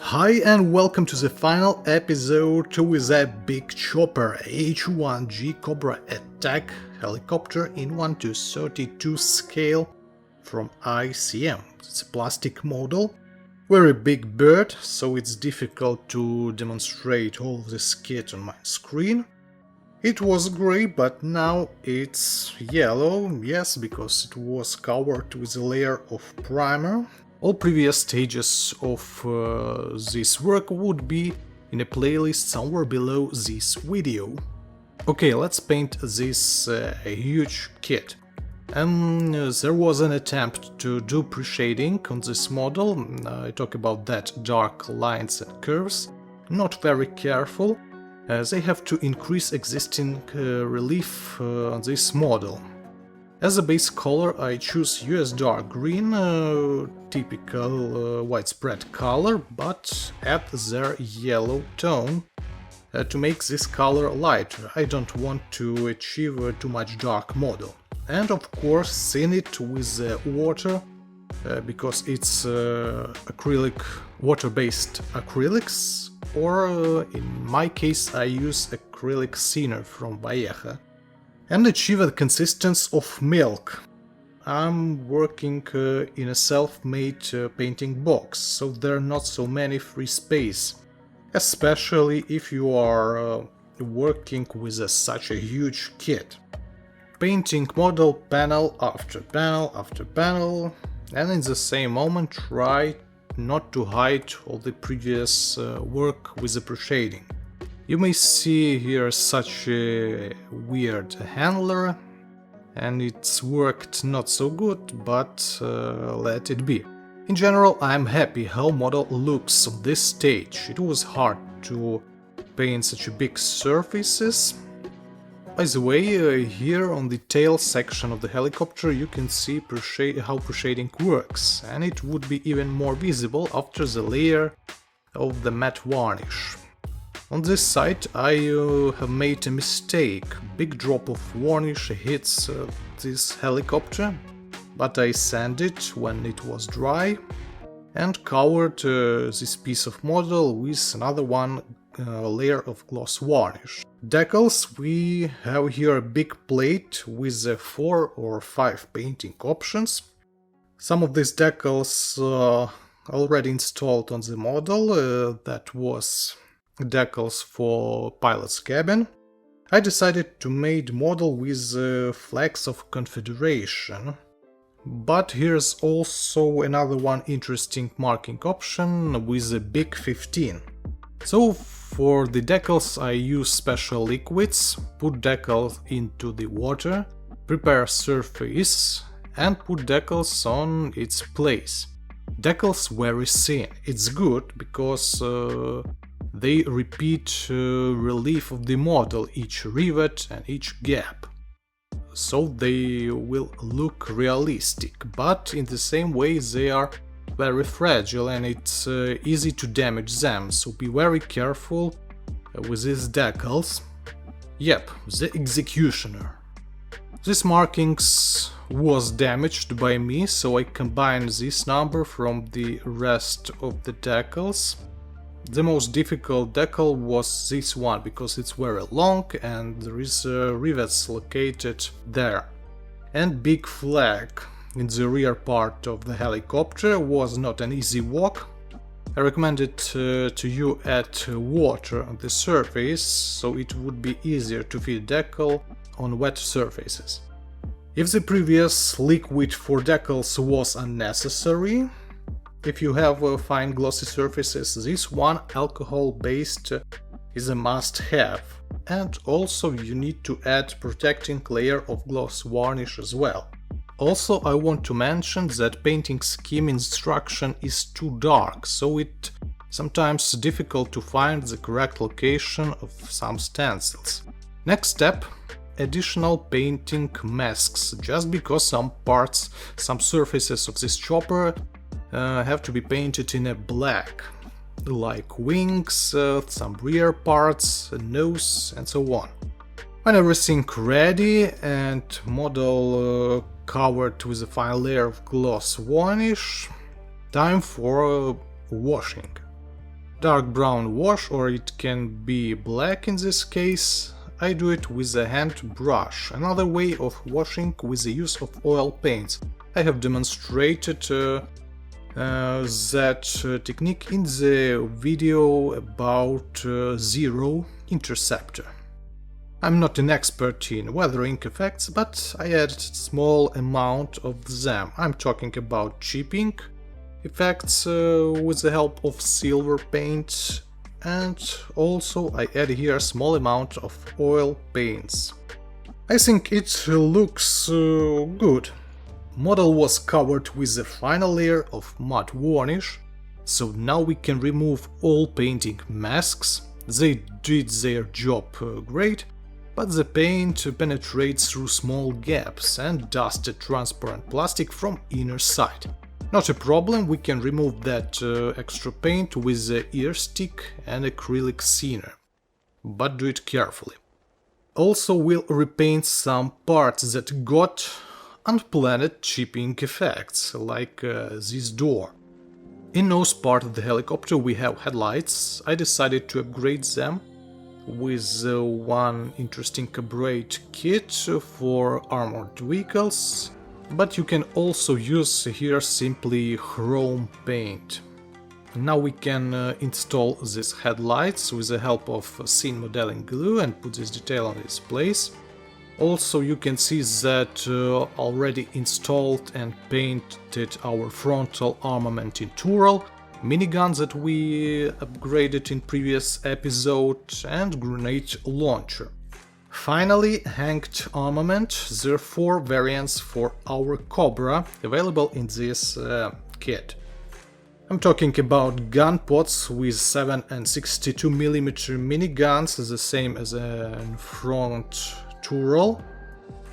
Hi and welcome to the final episode with a big chopper AH-1G Cobra attack helicopter in 1:32 scale from ICM. It's a plastic model, very big bird, so it's difficult to demonstrate all of this kit on my screen. It was grey, but now it's yellow, yes, because it was covered with a layer of primer. All previous stages of this work would be in a playlist somewhere below this video. Okay, let's paint this huge kit. There was an attempt to do pre-shading on this model. I talk about that, dark lines and curves. Not very careful. They have to increase existing relief on this model. As a base color I choose US dark green, typical widespread color, but add their yellow tone to make this color lighter. I don't want to achieve too much dark model. And of course thin it with water, because it's acrylic, water-based acrylics, or in my case I use acrylic thinner from Bell AH, and achieve a consistency of milk. I'm working in a self-made painting box, so there are not so many free space, especially if you are working with such a huge kit. Painting model panel after panel after panel, and in the same moment try not to hide all the previous work with the pre-shading. You may see here such a weird handler, and it's worked not so good, but let it be. In general, I'm happy how model looks on this stage. It was hard to paint such big surfaces. By the way, here on the tail section of the helicopter you can see how pre-shading works, and it would be even more visible after the layer of the matte varnish. On this side I have made a mistake. Big drop of varnish hits this helicopter, but I sanded it when it was dry and covered this piece of model with another layer of gloss varnish. Decals, we have here a big plate with 4 or 5 painting options. Some of these decals already installed on the model, that was decals for pilot's cabin. I decided to make model with flags of confederation, but here's also another interesting marking option with a big 15. So for the decals I use special liquids, put decals into the water, prepare surface and put decals on its place. Decals very thin, it's good because they repeat relief of the model, each rivet and each gap, so they will look realistic, but in the same way they are very fragile and it's easy to damage them, so be very careful with these decals. Yep, the executioner. This markings was damaged by me, so I combined this number from the rest of the decals. The most difficult decal was this one, because it's very long and there is rivets located there. And big flag in the rear part of the helicopter was not an easy walk. I recommended to you add water on the surface, so it would be easier to fit decal on wet surfaces. If the previous liquid for decals was unnecessary, if you have fine glossy surfaces, this one alcohol-based is a must-have. And also you need to add protecting layer of gloss varnish as well. Also I want to mention that painting scheme instruction is too dark, so it's sometimes difficult to find the correct location of some stencils. Next step, additional painting masks, just because some parts, some surfaces of this chopper have to be painted in a black, like wings, some rear parts, a nose and so on. When everything ready and model covered with a fine layer of gloss varnish, time for washing. dark brown wash, or it can be black in this case. I do it with a hand brush, another way of washing with the use of oil paints. I have demonstrated that technique in the video about Zero interceptor. I'm not an expert in weathering effects, but I added small amount of them. I'm talking about chipping effects with the help of silver paint, and also I add here a small amount of oil paints. I think it looks good. Model was covered with the final layer of matte varnish, so now we can remove all painting masks. They did their job great, but the paint penetrates through small gaps and dusted transparent plastic from inner side. Not a problem, we can remove that extra paint with the ear stick and acrylic thinner, but do it carefully. Also we'll repaint some parts that got unplanned chipping effects, like this door. In nose part of the helicopter we have headlights. I decided to upgrade them with one interesting braid kit for armored vehicles, but you can also use here simply chrome paint. Now we can install these headlights with the help of thin modeling glue and put this detail on its place. Also you can see that already installed and painted our frontal armament in Tural, minigun that we upgraded in previous episode, and grenade launcher. Finally, hanged armament. There are 4 variants for our Cobra available in this kit. I'm talking about gun pods with 7 and 62mm miniguns, the same as in front Tural.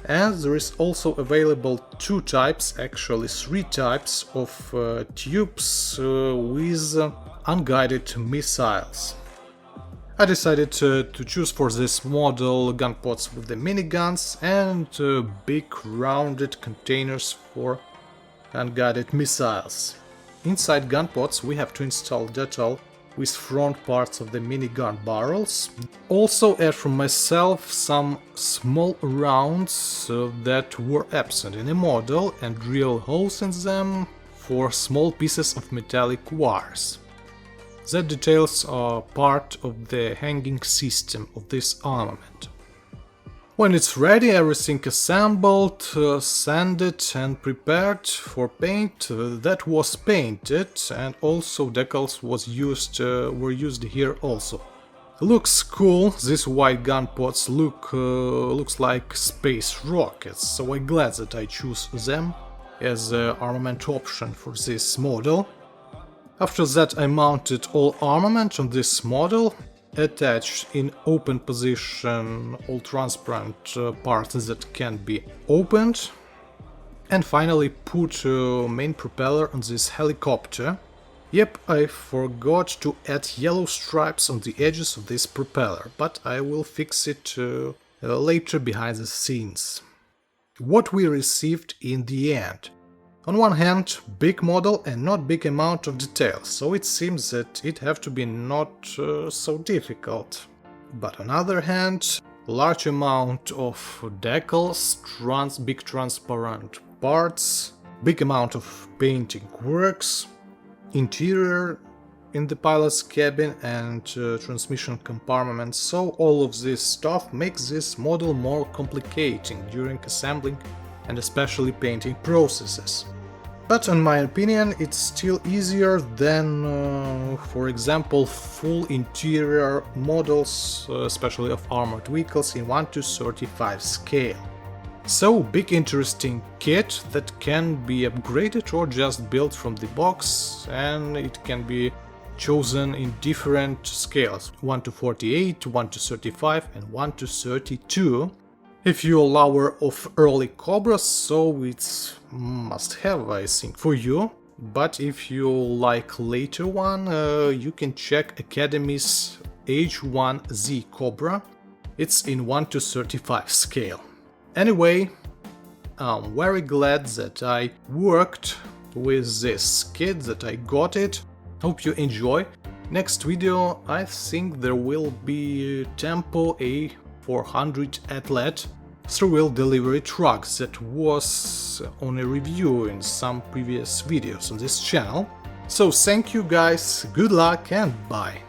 And there is also available 2 types, actually 3 types of tubes with unguided missiles. I decided to choose for this model gun pods with the miniguns and big rounded containers for unguided missiles. Inside gun pods we have to install decal with front parts of the minigun barrels. Also add from myself some small rounds that were absent in the model and drill holes in them for small pieces of metallic wires. The details are part of the hanging system of this armament. When it's ready, everything assembled, sanded and prepared for paint, that was painted, and also decals were used here also. Looks cool, these white gun pods looks like space rockets, so I'm glad that I choose them as an armament option for this model. After that I mounted all armament on this model, attached in open position all transparent parts that can be opened, and finally put main propeller on this helicopter. Yep, I forgot to add yellow stripes on the edges of this propeller, but I will fix it later behind the scenes. What we received in the end. On one hand, big model and not big amount of details, so it seems that it have to be not so difficult. But on other hand, large amount of decals, big transparent parts, big amount of painting works, interior in the pilot's cabin and transmission compartment, so all of this stuff makes this model more complicated during assembling and especially painting processes. But in my opinion it's still easier than, for example, full interior models, especially of armored vehicles in 1:35 scale. So big interesting kit that can be upgraded or just built from the box, and it can be chosen in different scales, 1:48, 1:35 and 1:32. If you're a lover of early Cobras, so it's must have, I think, for you. But if you like later one, you can check Academy's AH-1G Cobra. It's in 1:35 scale. Anyway, I'm very glad that I worked with this kit, that I got it. Hope you enjoy. Next video, I think there will be Tempo A400 Athlete 3-wheel delivery truck that was on a review in some previous videos on this channel. So thank you guys, good luck and bye!